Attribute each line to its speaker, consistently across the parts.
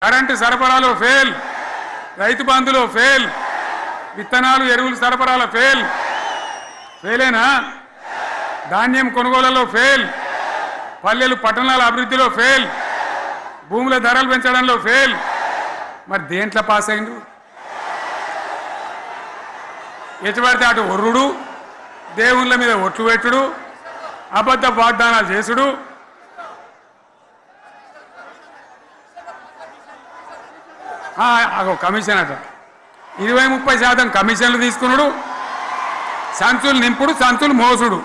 Speaker 1: Current సరఫరాలో fail, రైతు బంధులో fail, విత్తనాలు ఎరువులు సరఫరాలో ఫెయిల్, ఫెయిలేనా? ధాన్యం కొనుగోలులో ఫెయిల్, పల్లెలు పట్టణాల అభివృద్ధిలో ఫెయిల్, భూముల ధరలు పెంచడంలో ఫెయిల్. మరి దేంట్లో పాస్ అయిండు? ఎటుపడితే అటు ఒర్రుడు, దేవుళ్ళ మీద ఒట్లు పెట్టుడు, అబద్ధ వాగ్దానాలు చేసుడు, కమిషన్ అట 20-30% కమిషన్లు తీసుకున్నాడు, సంచులు నింపుడు, సంచులు మోసుడు.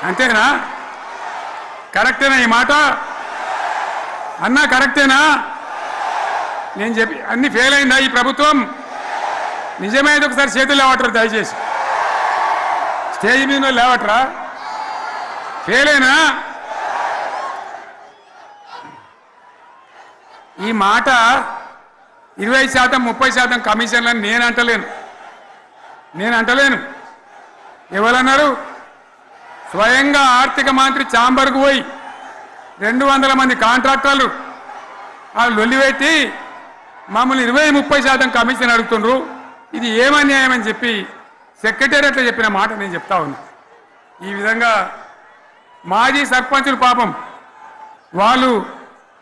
Speaker 1: అంతేనా? కరెక్టేనా ఈ మాట అన్నా? కరెక్టేనా? నేను చెప్పి అన్ని ఫెయిల్ అయిందా ఈ ప్రభుత్వం? నిజమైతే ఒకసారి చేతులు లేవటరు దయచేసి, స్టేజ్ మీద లేవటరా? ఫెయిలేనా? ఈ మాట 20% 30% కమిషన్లని నేను అంటలేను. ఎవరన్నారు? స్వయంగా ఆర్థిక మంత్రి ఛాంబర్కు పోయి 200 మంది కాంట్రాక్టర్లు వాళ్ళు లొల్లిపెట్టి మమ్మల్ని 20-30% కమిషన్ అడుగుతుండ్రు, ఇది ఏమన్యాయం అని చెప్పి సెక్రటేరియట్లో చెప్పిన మాట నేను చెప్తా ఉన్నా. ఈ విధంగా మాజీ సర్పంచులు పాపం వాళ్ళు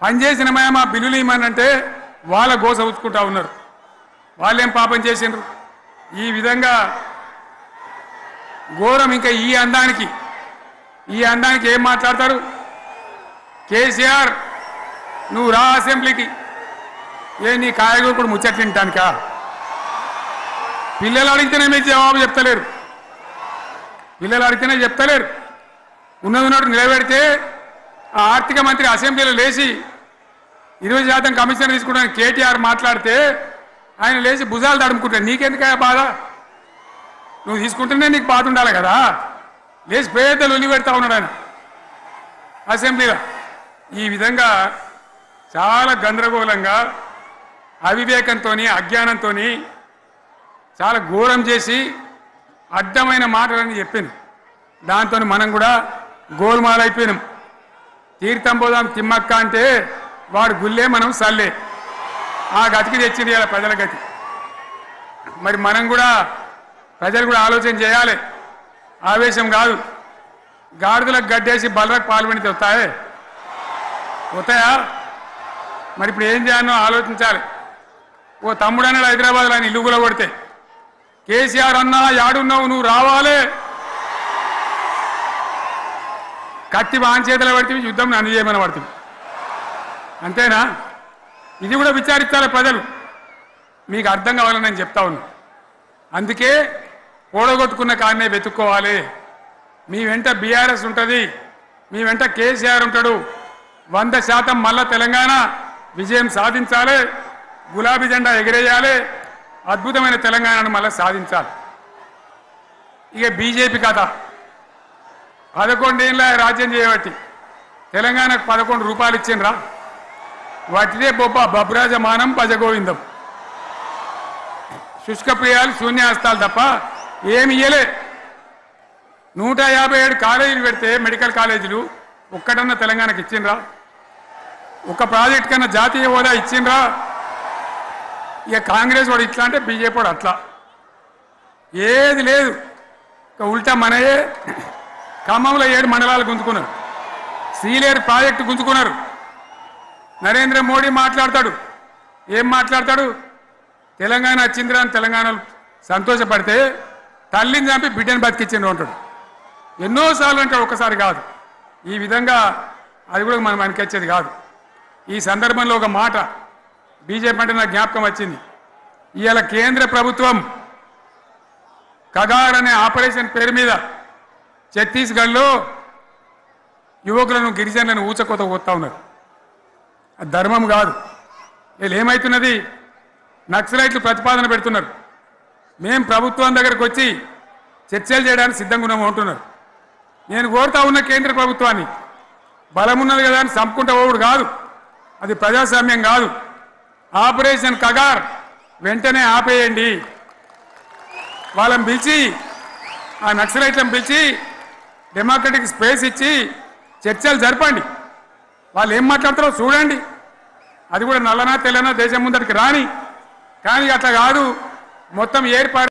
Speaker 1: పనిచేసిన మా బిల్లులు ఇవ్వమనంటే వాళ్ళ గోస ఉచ్చుకుంటా ఉన్నారు. వాళ్ళేం పాపం చేసిండ్రు? ఈ విధంగా ఘోరం. ఇంకా ఈ అందానికి ఏం మాట్లాడతారు? కేసీఆర్ నువ్వు రా అసెంబ్లీకి, నీ కాయగూరు ముచ్చట్లు తింటానికా? పిల్లలు అడిగితేనే మీరు జవాబు చెప్తలేరు, ఉన్నట్టు నిలబెడితే ఆ ఆర్థిక మంత్రి అసెంబ్లీలో లేచి 20% కమిషన్ తీసుకుంటాను కేటీఆర్ మాట్లాడితే ఆయన లేచి భుజాలు తడుముకుంటాడు. నీకెందుకయ్యా బాధ? నువ్వు తీసుకుంటేనే నీకు బాధ ఉండాలి కదా. లేచి పేదలు ఉల్లి పెడతా ఉన్నాడు ఆయన అసెంబ్లీలో. ఈ విధంగా చాలా గందరగోళంగా, అవివేకంతో, అజ్ఞానంతో చాలా ఘోరం చేసి అడ్డమైన మాటలని చెప్పింది. దాంతో మనం కూడా గోల్మాలైపోయినాం. తీర్థం పోదాం తిమ్మక్క అంటే వాడు గుల్లే, మనం సల్లే. ఆ గతికి తెచ్చింది ఇలా ప్రజల గతి. మరి మనం కూడా, ప్రజలు కూడా ఆలోచన చేయాలి. ఆవేశం కాదు. గాడిదలకు గడ్డేసి బలరకు పాల్పడితే వస్తాయా? మరి ఇప్పుడు ఏం చేయాలో ఆలోచించాలి. ఓ తమ్ముడు అన్నాడు హైదరాబాద్లో, ఆయన ఇల్లు కూడా కొడితే, కేసీఆర్ అన్నా యాడున్నావు, నువ్వు రావాలి, కత్తి వాంచేతలు పడితే యుద్ధం నన్ను చేయమని పడుతుంది. అంతేనా? ఇది కూడా విచారించాలి ప్రజలు. మీకు అర్థం కావాలని నేను చెప్తా ఉన్నా. అందుకే ఓడగొట్టుకున్న కాడనే వెతుక్కోవాలి. మీ వెంట బీఆర్ఎస్ ఉంటుంది, మీ వెంట కేసీఆర్ ఉంటాడు. 100% మళ్ళా తెలంగాణ విజయం సాధించాలి, గులాబీ జెండా ఎగిరేయాలి, అద్భుతమైన తెలంగాణను మళ్ళీ సాధించాలి. ఇక బీజేపీ కథ 11 ఏళ్ళ రాజ్యం చేయబట్టి తెలంగాణకు 11 రూపాయలు ఇచ్చిండ్రా? వాటిదే బబ్రాజమానం భజగోవిందం, శుష్కప్రియాలు, శూన్యాస్తాలు తప్ప ఏమి ఇయ్యలే. 157 కాలేజీలు పెడితే మెడికల్ కాలేజీలు ఒక్కటన్నా తెలంగాణకు ఇచ్చిండ్రా? ఒక్క ప్రాజెక్ట్ కన్నా జాతీయ హోదా ఇచ్చిండ్రా? ఇక కాంగ్రెస్ వాడు ఇట్లా అంటే బీజేపీ వాడు అట్లా, ఏది లేదు. ఇక ఉల్టా మనయే ఖమ్మంలో 7 మండలాలు గుంజుకున్నారు, సీలేరు ప్రాజెక్టు గుంజుకున్నారు. నరేంద్ర మోడీ మాట్లాడతాడు, ఏం మాట్లాడతాడు? తెలంగాణ వచ్చిందిరా అని తెలంగాణలో సంతోషపడితే తల్లిని చంపి బిడ్డను బతికిచ్చిండ్రు అంటాడు. ఎన్నోసార్లు అంటాడు, ఒక్కసారి కాదు. ఈ విధంగా అది కూడా మనం అనిపించేది కాదు. ఈ సందర్భంలో ఒక మాట బీజేపీ అంటే నాకు జ్ఞాపకం వచ్చింది. ఇవాళ కేంద్ర ప్రభుత్వం కగార్ అనే ఆపరేషన్ పేరు మీద ఛత్తీస్గఢ్లో యువకులను, గిరిజనులను ఊచకోత కొత్తా ఉన్నారు. అది ధర్మం కాదు. వీళ్ళు ఏమవుతున్నది? నక్సలైట్లు ప్రతిపాదన పెడుతున్నారు, మేము ప్రభుత్వం దగ్గరకు వచ్చి చర్చలు చేయడానికి సిద్ధంగా ఉన్నాము అంటున్నారు. నేను కోరుతా ఉన్న కేంద్ర ప్రభుత్వాన్ని, బలమున్నది కదా అని చంపుకుంటా పోవుడు కాదు, అది ప్రజాస్వామ్యం కాదు. ఆపరేషన్ కగార్ వెంటనే ఆపేయండి. వాళ్ళని పిలిచి, ఆ నక్సలైట్లను పిలిచి డెమోక్రటిక్ స్పేస్ ఇచ్చి చర్చలు జరపండి. వాళ్ళు ఏం మాట్లాడతారో చూడండి. అది కూడా నల్లనా తెల్లనా దేశం ముందరికి రాని. కానీ అట్లా కాదు, మొత్తం ఏర్పాటు